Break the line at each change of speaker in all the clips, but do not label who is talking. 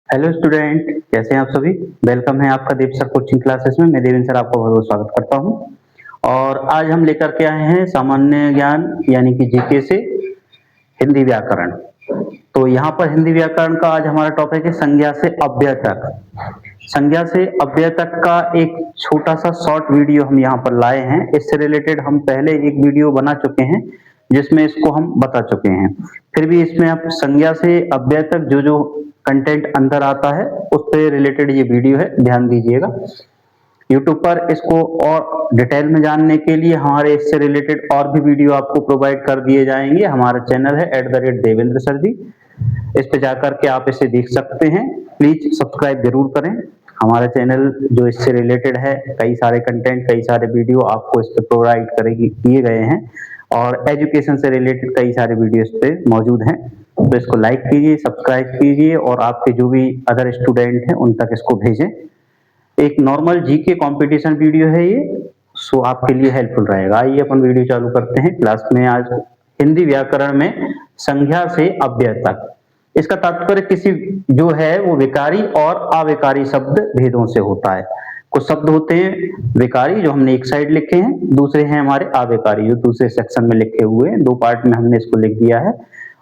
Hello student, कैसे हैं आप सभी। वेलकम है आपका देव सर कोचिंग क्लासेस में। मैं देवेंद्र सर आपका बहुत बहुत स्वागत करता हूं। और आज हम लेकर के आए हैं सामान्य ज्ञान यानी कि जीके से हिंदी व्याकरण। तो यहाँ पर हिंदी व्याकरण का आज हमारा टॉपिक है संज्ञा से अव्यय तक। संज्ञा से अव्यय तक का एक छोटा सा शॉर्ट वीडियो हम यहाँ पर लाए हैं। इससे रिलेटेड हम पहले एक वीडियो बना चुके हैं जिसमें इसको हम बता चुके हैं। फिर भी इसमें आप संज्ञा से अव्यय तक जो जो कंटेंट अंदर आता है उस पे रिलेटेड ये वीडियो है, ध्यान दीजिएगा। यूट्यूब पर इसको और डिटेल में जानने के लिए हमारे इससे रिलेटेड और भी वीडियो आपको प्रोवाइड कर दिए जाएंगे। हमारा चैनल है @देवेंद्र सर जी, इस पे जाकर के आप इसे देख सकते हैं। प्लीज सब्सक्राइब जरूर करें। हमारा चैनल जो इससे रिलेटेड है, कई सारे कंटेंट, कई सारे वीडियो आपको इस पे प्रोवाइड करेगी किए गए हैं और एजुकेशन से रिलेटेड कई सारे वीडियो इस पे मौजूद हैं। तो इसको लाइक कीजिए, सब्सक्राइब कीजिए और आपके जो भी अदर स्टूडेंट हैं उन तक इसको भेजें। एक नॉर्मल जीके कंपटीशन वीडियो है ये, सो आपके लिए हेल्पफुल रहेगा। आइए अपन वीडियो चालू करते हैं। क्लास में आज हिंदी व्याकरण में संज्ञा से अव्यय तक। इसका तात्पर्य किसी जो है वो विकारी और अविकारी शब्द भेदों से होता है। कुछ शब्द होते हैं विकारी जो हमने एक साइड लिखे हैं, दूसरे हैं हमारे अविकारी जो दूसरे सेक्शन में लिखे हुए हैं। दो पार्ट में हमने इसको लिख दिया है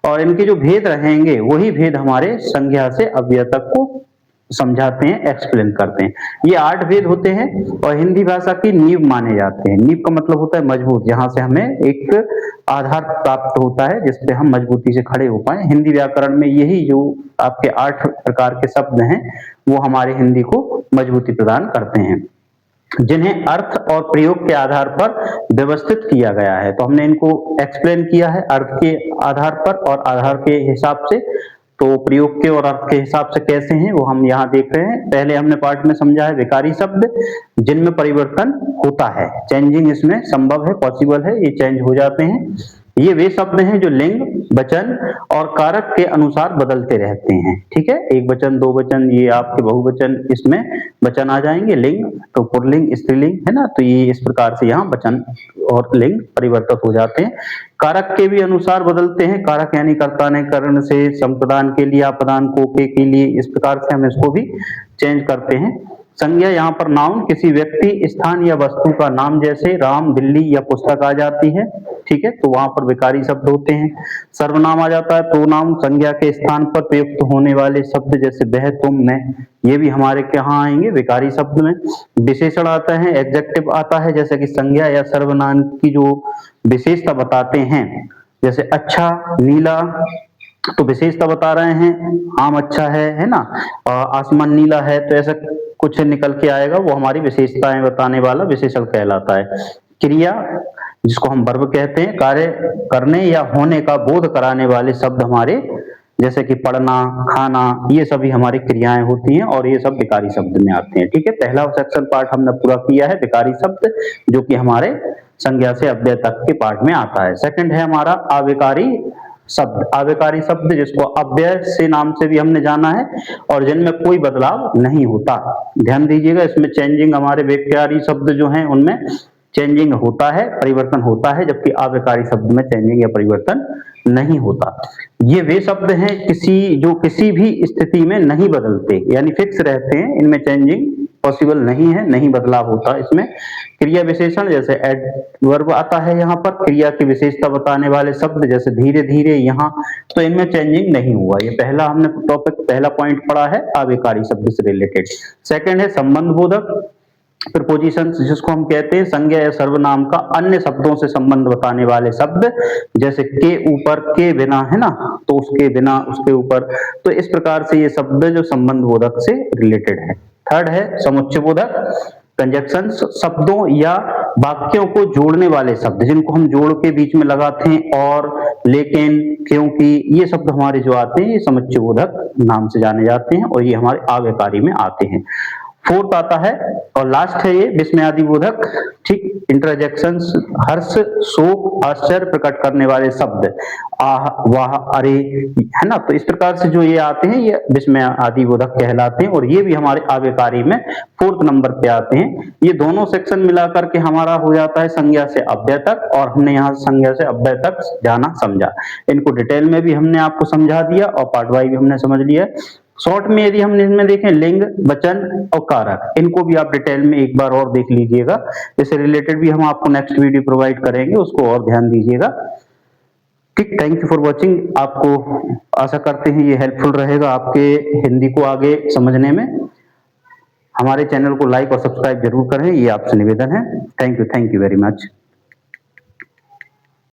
और इनके जो भेद रहेंगे वही भेद हमारे संज्ञा से अव्यय तक को समझाते हैं, एक्सप्लेन करते हैं। ये 8 भेद होते हैं और हिंदी भाषा की नींव माने जाते हैं। नींव का मतलब होता है मजबूत, जहां से हमें एक आधार प्राप्त होता है जिसपे हम मजबूती से खड़े हो पाए। हिंदी व्याकरण में यही जो आपके 8 प्रकार के शब्द हैं वो हमारे हिंदी को मजबूती प्रदान करते हैं, जिन्हें अर्थ और प्रयोग के आधार पर व्यवस्थित किया गया है। तो हमने इनको एक्सप्लेन किया है अर्थ के आधार पर और आधार के हिसाब से। तो प्रयोग के और अर्थ के हिसाब से कैसे हैं वो हम यहाँ देख रहे हैं। पहले हमने पार्ट में समझा है विकारी शब्द जिनमें परिवर्तन होता है, चेंजिंग इसमें संभव है, पॉसिबल है, ये चेंज हो जाते हैं। ये वे शब्द हैं जो लिंग, वचन और कारक के अनुसार बदलते रहते हैं। ठीक है, एक वचन, दो वचन, ये आपके बहुवचन इसमें वचन आ जाएंगे। लिंग तो पुल्लिंग, स्त्रीलिंग है ना, तो ये इस प्रकार से यहाँ वचन और लिंग परिवर्तित हो जाते हैं। कारक के भी अनुसार बदलते हैं। कारक यानी कर्ता ने कर्ण से संप्रदान के लिए, अपदान को के लिए, इस प्रकार से हम इसको भी चेंज करते हैं। संज्ञा यहाँ पर नाउन किसी व्यक्ति, स्थान या वस्तु का नाम, जैसे राम, दिल्ली या पुस्तक आ जाती है। ठीक है, तो वहां पर विकारी शब्द होते हैं। सर्वनाम आ जाता है, प्रोनाउन संज्ञा के स्थान पर प्रयुक्त होने वाले शब्द जैसे वह, तुम, मैं, ये भी हमारे यहाँ आएंगे विकारी शब्द में। विशेषण आता है, एडजेक्टिव आता है, जैसे कि संज्ञा या सर्वनाम की जो विशेषता बताते हैं, जैसे अच्छा, नीला, तो विशेषता बता रहे हैं। आम अच्छा है ना, आसमान नीला है, तो ऐसा कुछ निकल के आएगा, वो हमारी विशेषताएं बताने वाला विशेषण कहलाता है। क्रिया जिसको हम वर्ब कहते हैं, कार्य करने या होने का बोध कराने वाले शब्द हमारे, जैसे कि पढ़ना, खाना, ये सभी हमारी क्रियाएं होती हैं और ये सब विकारी शब्द में आते हैं। ठीक है, पहला सेक्शन पार्ट हमने पूरा किया है विकारी शब्द, जो कि हमारे संज्ञा से अव्यय तक के पार्ट में आता है। सेकंड है हमारा अविकारी शब्द। अविकारी शब्द जिसको अव्यय से नाम से भी हमने जाना है और जिनमें कोई बदलाव नहीं होता। ध्यान दीजिएगा, इसमें चेंजिंग, हमारे विकारी शब्द जो हैं उनमें चेंजिंग होता है, परिवर्तन होता है, जबकि अविकारी शब्द में चेंजिंग या परिवर्तन नहीं होता। ये वे शब्द हैं जो किसी भी स्थिति में नहीं बदलते, यानी फिक्स रहते हैं, इनमें चेंजिंग पॉसिबल नहीं है, नहीं बदलाव होता इसमें। क्रिया विशेषण जैसे एडवर्ब आता है, यहाँ पर क्रिया की विशेषता बताने वाले शब्द जैसे धीरे धीरे, यहाँ, तो इनमें चेंजिंग नहीं हुआ। ये पहला हमने टॉपिक, पहला पॉइंट पढ़ा है अविकारी शब्द से रिलेटेड। सेकंड है संबंध बोधक प्रीपोजिशंस, जिसको हम कहते हैं संज्ञा या सर्वनाम का अन्य शब्दों से संबंध बताने वाले शब्द, जैसे के ऊपर, के बिना, है ना, तो उसके बिना, उसके ऊपर, तो इस प्रकार से ये शब्द जो संबंध बोधक से रिलेटेड है। थर्ड है समुच्चय बोधक, कंजक्शन, शब्दों या वाक्यों को जोड़ने वाले शब्द, जिनको हम जोड़ के बीच में लगाते हैं, और, लेकिन, क्योंकि, ये शब्द हमारे जो आते हैं ये समुच्चय बोधक नाम से जाने जाते हैं और ये हमारे अव्ययकारी में आते हैं। फोर्थ आता है और लास्ट है ये विस्मयादि बोधक। ठीक, इंटरजेक्शंस, हर्ष, शोक, आश्चर्य प्रकट करने वाले शब्द, आह, वाह, अरे, है ना, तो इस प्रकार से जो ये आते हैं ये विस्मय आदि बोधक कहलाते हैं और ये भी हमारे अव्ययकारी में 4th नंबर पे आते हैं। ये दोनों सेक्शन मिलाकर के हमारा हो जाता है संज्ञा से अव्यय तक, और हमने यहाँ संज्ञा से अव्यय तक जाना समझा। इनको डिटेल में भी हमने आपको समझा दिया और पार्ट वाइज भी हमने समझ लिया। शॉर्ट में यदि हम इनमें देखें लिंग, वचन और कारक, इनको भी आप डिटेल में एक बार और देख लीजिएगा। इससे रिलेटेड भी हम आपको नेक्स्ट वीडियो प्रोवाइड करेंगे, उसको और ध्यान दीजिएगा। ठीक, थैंक यू फॉर वॉचिंग। आपको आशा करते हैं ये हेल्पफुल रहेगा आपके हिंदी को आगे समझने में। हमारे चैनल को लाइक और सब्सक्राइब जरूर करें, ये आपसे निवेदन है। Thank you very much.